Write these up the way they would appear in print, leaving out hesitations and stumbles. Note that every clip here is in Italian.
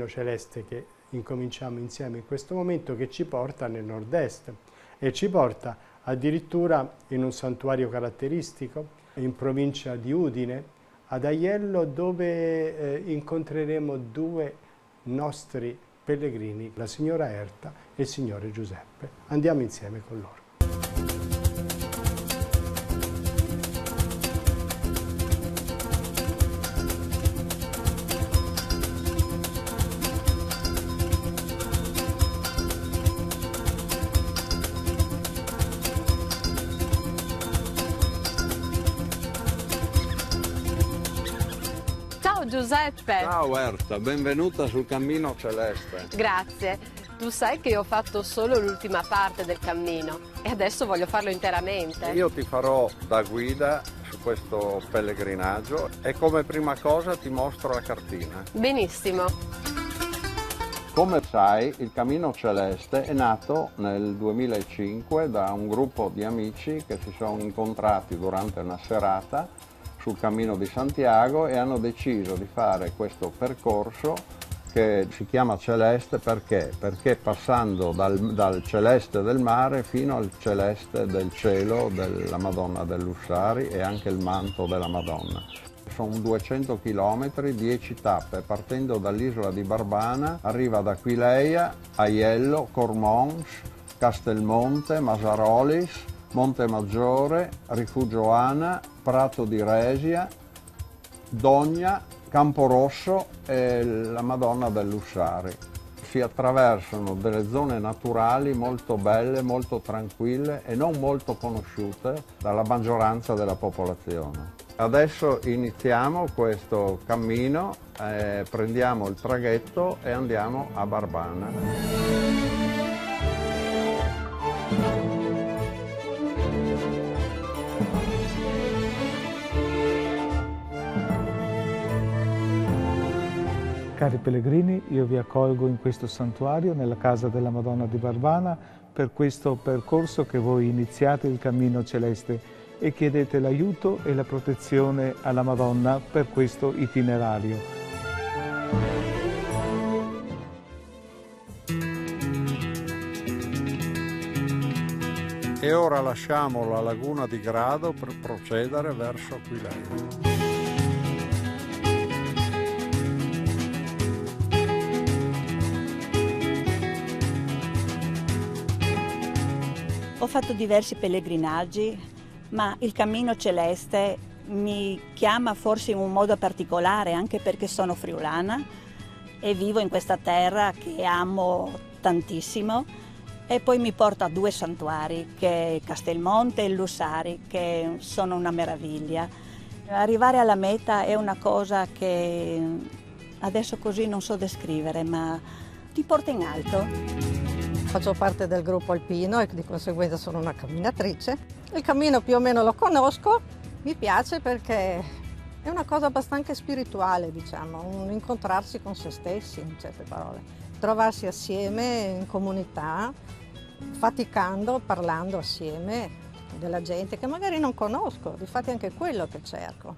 cammino celeste che incominciamo insieme in questo momento, che ci porta nel nord-est e ci porta addirittura in un santuario caratteristico in provincia di Udine, ad Aiello, dove incontreremo due nostri pellegrini, la signora Erta e il signore Giuseppe. Andiamo insieme con loro. Ciao Giuseppe! Ciao Erta, benvenuta sul Cammino Celeste. Grazie. Tu sai che io ho fatto solo l'ultima parte del cammino e adesso voglio farlo interamente. Io ti farò da guida su questo pellegrinaggio e come prima cosa ti mostro la cartina. Benissimo. Come sai, il Cammino Celeste è nato nel 2005 da un gruppo di amici che si sono incontrati durante una serata sul Cammino di Santiago e hanno deciso di fare questo percorso che si chiama Celeste perché passando dal celeste del mare fino al celeste del cielo della Madonna del Lussari e anche il manto della Madonna. Sono 200 km, 10 tappe, partendo dall'isola di Barbana, arriva ad Aquileia, Aiello, Cormons, Castelmonte, Masarolis, Montemaggiore, Rifugio Ana, Prato di Resia, Dogna, Camporosso e la Madonna del Lussari. Si attraversano delle zone naturali molto belle, molto tranquille e non molto conosciute dalla maggioranza della popolazione. Adesso iniziamo questo cammino, prendiamo il traghetto e andiamo a Barbana. Cari pellegrini, io vi accolgo in questo santuario, nella casa della Madonna di Barbana, per questo percorso che voi iniziate il Cammino Celeste e chiedete l'aiuto e la protezione alla Madonna per questo itinerario. E ora lasciamo la laguna di Grado per procedere verso Aquileia. Ho fatto diversi pellegrinaggi, ma il Cammino Celeste mi chiama forse in un modo particolare, anche perché sono friulana e vivo in questa terra che amo tantissimo, e poi mi porta a due santuari, che è Castelmonte e il Lussari, che sono una meraviglia. Arrivare alla meta è una cosa che adesso così non so descrivere, ma ti porta in alto. Faccio parte del gruppo alpino e di conseguenza sono una camminatrice. Il cammino più o meno lo conosco, mi piace perché è una cosa abbastanza spirituale, diciamo, un incontrarsi con se stessi, in certe parole. Trovarsi assieme in comunità, faticando, parlando assieme della gente che magari non conosco, difatti è anche quello che cerco.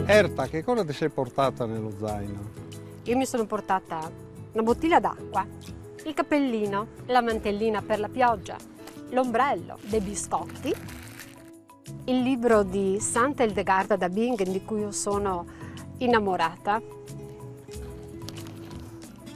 Erta, che cosa ti sei portata nello zaino? Io mi sono portata una bottiglia d'acqua, il cappellino, la mantellina per la pioggia, l'ombrello, dei biscotti, il libro di Santa Hildegarda da Bingen di cui io sono innamorata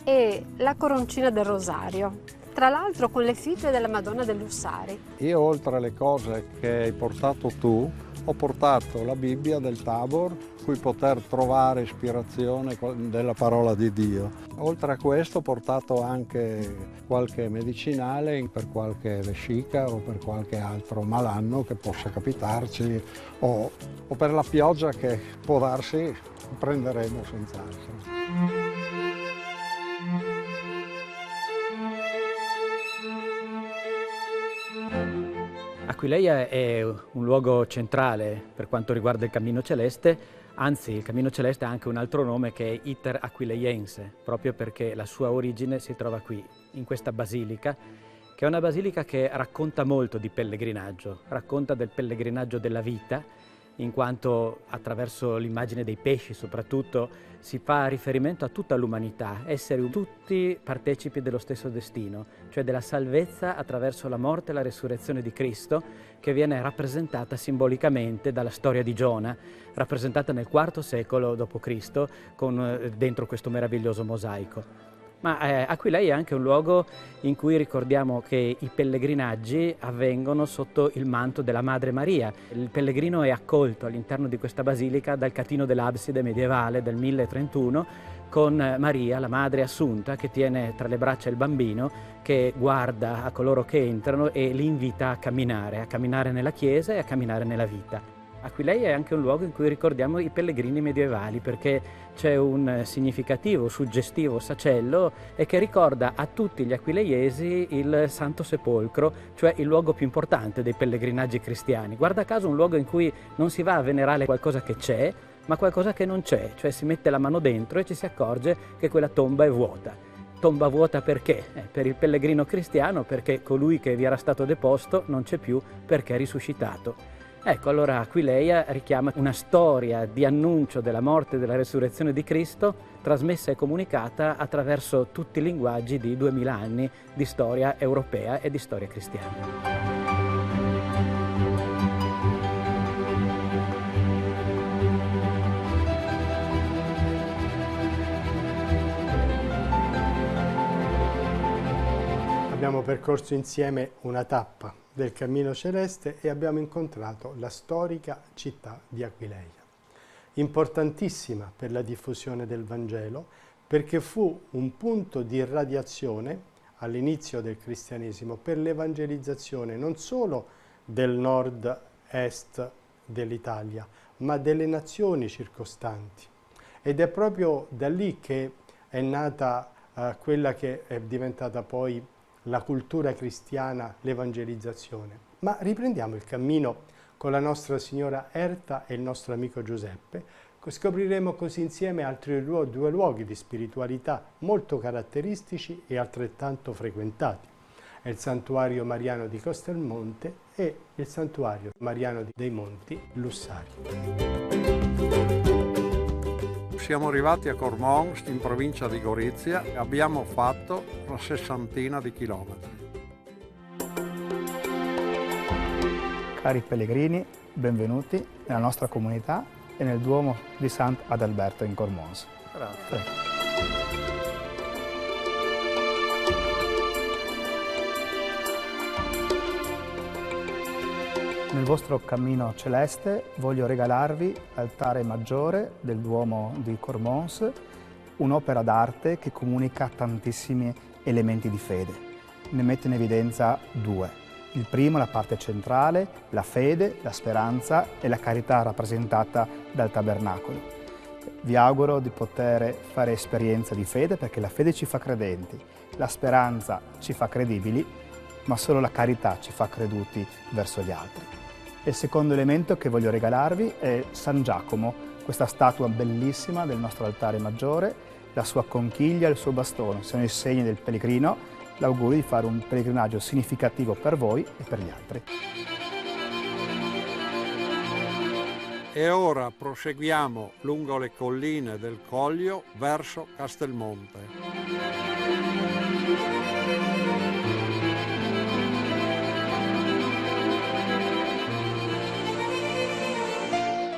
e la coroncina del rosario, tra l'altro con le fibre della Madonna del Lussari. Io, oltre alle cose che hai portato tu, ho portato la Bibbia del Tabor, cui poter trovare ispirazione della parola di Dio. Oltre a questo ho portato anche qualche medicinale per qualche vescica o per qualche altro malanno che possa capitarci o per la pioggia che può darsi prenderemo senz'altro. Aquileia è un luogo centrale per quanto riguarda il Cammino Celeste, anzi il Cammino Celeste ha anche un altro nome che è Iter Aquileiense, proprio perché la sua origine si trova qui, in questa basilica, che è una basilica che racconta molto di pellegrinaggio, racconta del pellegrinaggio della vita in quanto attraverso l'immagine dei pesci soprattutto si fa riferimento a tutta l'umanità, essere tutti partecipi dello stesso destino, cioè della salvezza attraverso la morte e la resurrezione di Cristo, che viene rappresentata simbolicamente dalla storia di Giona, rappresentata nel IV secolo d.C. Dentro questo meraviglioso mosaico. Ma Aquileia è anche un luogo in cui ricordiamo che i pellegrinaggi avvengono sotto il manto della Madre Maria. Il pellegrino è accolto all'interno di questa basilica dal catino dell'abside medievale del 1031 con Maria, la Madre Assunta, che tiene tra le braccia il bambino, che guarda a coloro che entrano e li invita a camminare nella chiesa e a camminare nella vita. Aquileia è anche un luogo in cui ricordiamo i pellegrini medievali, perché c'è un significativo, suggestivo sacello e che ricorda a tutti gli aquileiesi il Santo Sepolcro, cioè il luogo più importante dei pellegrinaggi cristiani. Guarda caso un luogo in cui non si va a venerare qualcosa che c'è, ma qualcosa che non c'è, cioè si mette la mano dentro e ci si accorge che quella tomba è vuota. Tomba vuota perché? Per il pellegrino cristiano, perché colui che vi era stato deposto non c'è più perché è risuscitato. Ecco, allora Aquileia richiama una storia di annuncio della morte e della resurrezione di Cristo, trasmessa e comunicata attraverso tutti i linguaggi di 2000 anni di storia europea e di storia cristiana. Abbiamo percorso insieme una tappa del Cammino Celeste e abbiamo incontrato la storica città di Aquileia, importantissima per la diffusione del Vangelo, perché fu un punto di irradiazione all'inizio del cristianesimo per l'evangelizzazione non solo del nord-est dell'Italia, ma delle nazioni circostanti. Ed è proprio da lì che è nata quella che è diventata poi la cultura cristiana, l'evangelizzazione. Ma riprendiamo il cammino con la nostra signora Erta e il nostro amico Giuseppe. Scopriremo così insieme altri due luoghi di spiritualità molto caratteristici e altrettanto frequentati. È il Santuario Mariano di Costelmonte e il Santuario Mariano dei Monti Lussari. Siamo arrivati a Cormons, in provincia di Gorizia, e abbiamo fatto una 60 di chilometri. Cari pellegrini, benvenuti nella nostra comunità e nel Duomo di Sant'Adalberto in Cormons. Grazie. Nel vostro cammino celeste voglio regalarvi l'altare maggiore del Duomo di Cormons, un'opera d'arte che comunica tantissimi elementi di fede. Ne metto in evidenza due. Il primo, la parte centrale, la fede, la speranza e la carità rappresentata dal tabernacolo. Vi auguro di poter fare esperienza di fede, perché la fede ci fa credenti, la speranza ci fa credibili, ma solo la carità ci fa creduti verso gli altri. Il secondo elemento che voglio regalarvi è San Giacomo, questa statua bellissima del nostro altare maggiore, la sua conchiglia e il suo bastone sono i segni del pellegrino. L'augurio di fare un pellegrinaggio significativo per voi e per gli altri. E ora proseguiamo lungo le colline del Coglio verso Castelmonte.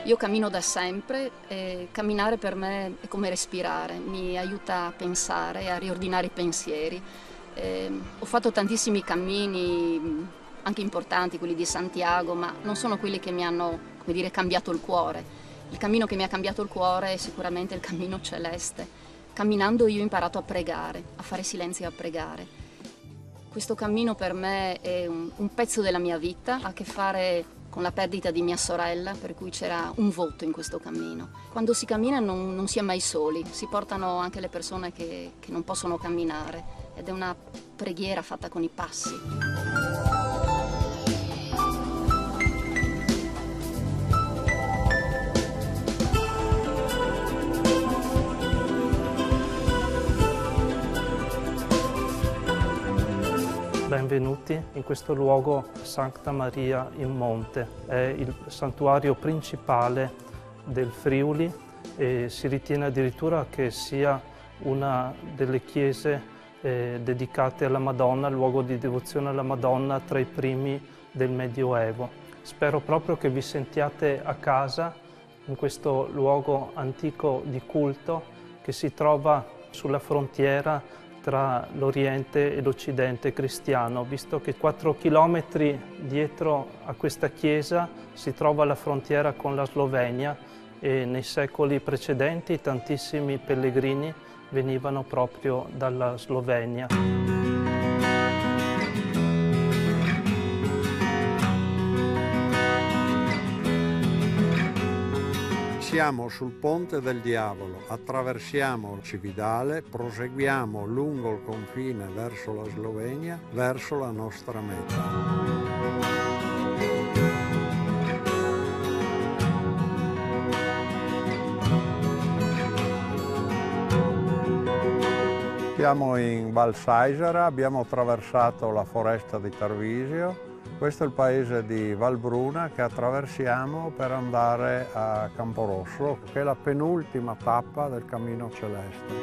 Io cammino da sempre e camminare per me è come respirare, mi aiuta a pensare, a riordinare i pensieri. Ho fatto tantissimi cammini, anche importanti, quelli di Santiago, ma non sono quelli che mi hanno, come dire, cambiato il cuore. Il cammino che mi ha cambiato il cuore è sicuramente il cammino celeste. Camminando io ho imparato a pregare, a fare silenzio e a pregare. Questo cammino per me è un pezzo della mia vita, ha a che fare con la perdita di mia sorella, per cui c'era un voto in questo cammino. Quando si cammina non si è mai soli, si portano anche le persone che non possono camminare ed è una preghiera fatta con i passi. benvenuti in questo luogo Sancta Maria in Monte. È il santuario principale del Friuli e si ritiene addirittura che sia una delle chiese dedicate alla Madonna, luogo di devozione alla Madonna tra i primi del Medioevo. Spero proprio che vi sentiate a casa in questo luogo antico di culto che si trova sulla frontiera tra l'Oriente e l'Occidente cristiano, visto che 4 chilometri dietro a questa chiesa si trova la frontiera con la Slovenia e nei secoli precedenti tantissimi pellegrini venivano proprio dalla Slovenia. Siamo sul Ponte del Diavolo, attraversiamo il Cividale, proseguiamo lungo il confine verso la Slovenia, verso la nostra meta. Siamo in Val Saisara, abbiamo attraversato la foresta di Tarvisio. Questo è il paese di Valbruna che attraversiamo per andare a Camporosso, che è la penultima tappa del Cammino Celeste.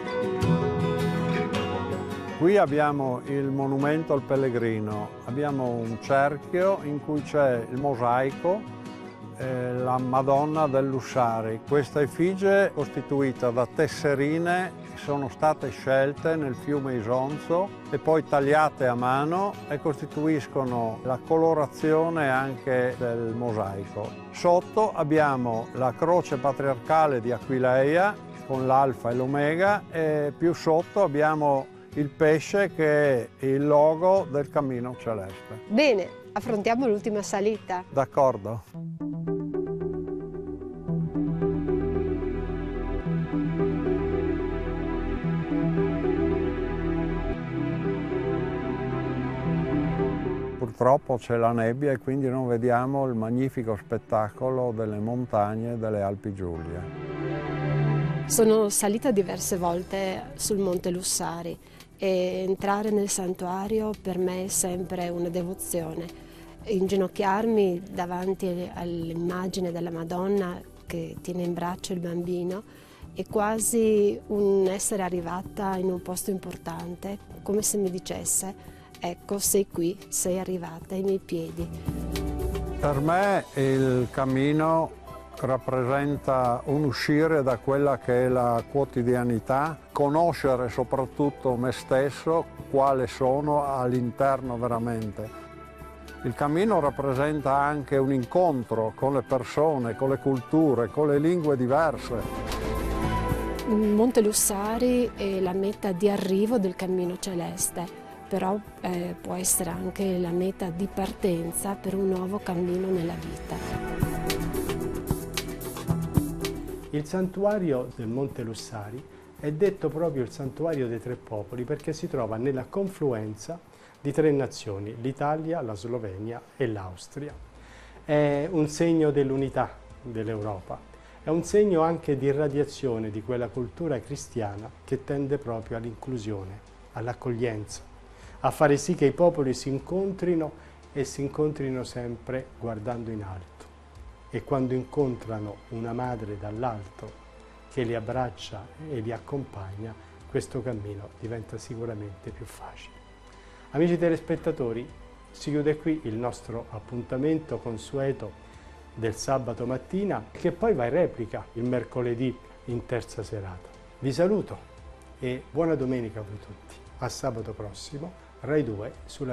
Qui abbiamo il monumento al pellegrino, abbiamo un cerchio in cui c'è il mosaico, la Madonna del Lussari. Questa effigie è costituita da tesserine che sono state scelte nel fiume Isonzo e poi tagliate a mano e costituiscono la colorazione anche del mosaico. Sotto abbiamo la croce patriarcale di Aquileia con l'alfa e l'omega e più sotto abbiamo il pesce che è il logo del Cammino Celeste. Bene, affrontiamo l'ultima salita. D'accordo. Purtroppo c'è la nebbia e quindi non vediamo il magnifico spettacolo delle montagne delle Alpi Giulie. Sono salita diverse volte sul Monte Lussari e entrare nel santuario per me è sempre una devozione. Inginocchiarmi davanti all'immagine della Madonna che tiene in braccio il bambino è quasi un essere arrivata in un posto importante, come se mi dicesse: ecco, sei qui, sei arrivata ai miei piedi. Per me il cammino rappresenta un uscire da quella che è la quotidianità, conoscere soprattutto me stesso, quale sono all'interno veramente. Il cammino rappresenta anche un incontro con le persone, con le culture, con le lingue diverse. Monte Lussari è la meta di arrivo del Cammino Celeste, però può essere anche la meta di partenza per un nuovo cammino nella vita. Il santuario del Monte Lussari è detto proprio il santuario dei tre popoli perché si trova nella confluenza di 3 nazioni, l'Italia, la Slovenia e l'Austria. È un segno dell'unità dell'Europa. È un segno anche di irradiazione di quella cultura cristiana che tende proprio all'inclusione, all'accoglienza, a fare sì che i popoli si incontrino e si incontrino sempre guardando in alto. E quando incontrano una madre dall'alto che li abbraccia e li accompagna, questo cammino diventa sicuramente più facile. Amici telespettatori, si chiude qui il nostro appuntamento consueto del sabato mattina, che poi va in replica il mercoledì in terza serata. Vi saluto e buona domenica a voi tutti. A sabato prossimo, Rai 2 sulla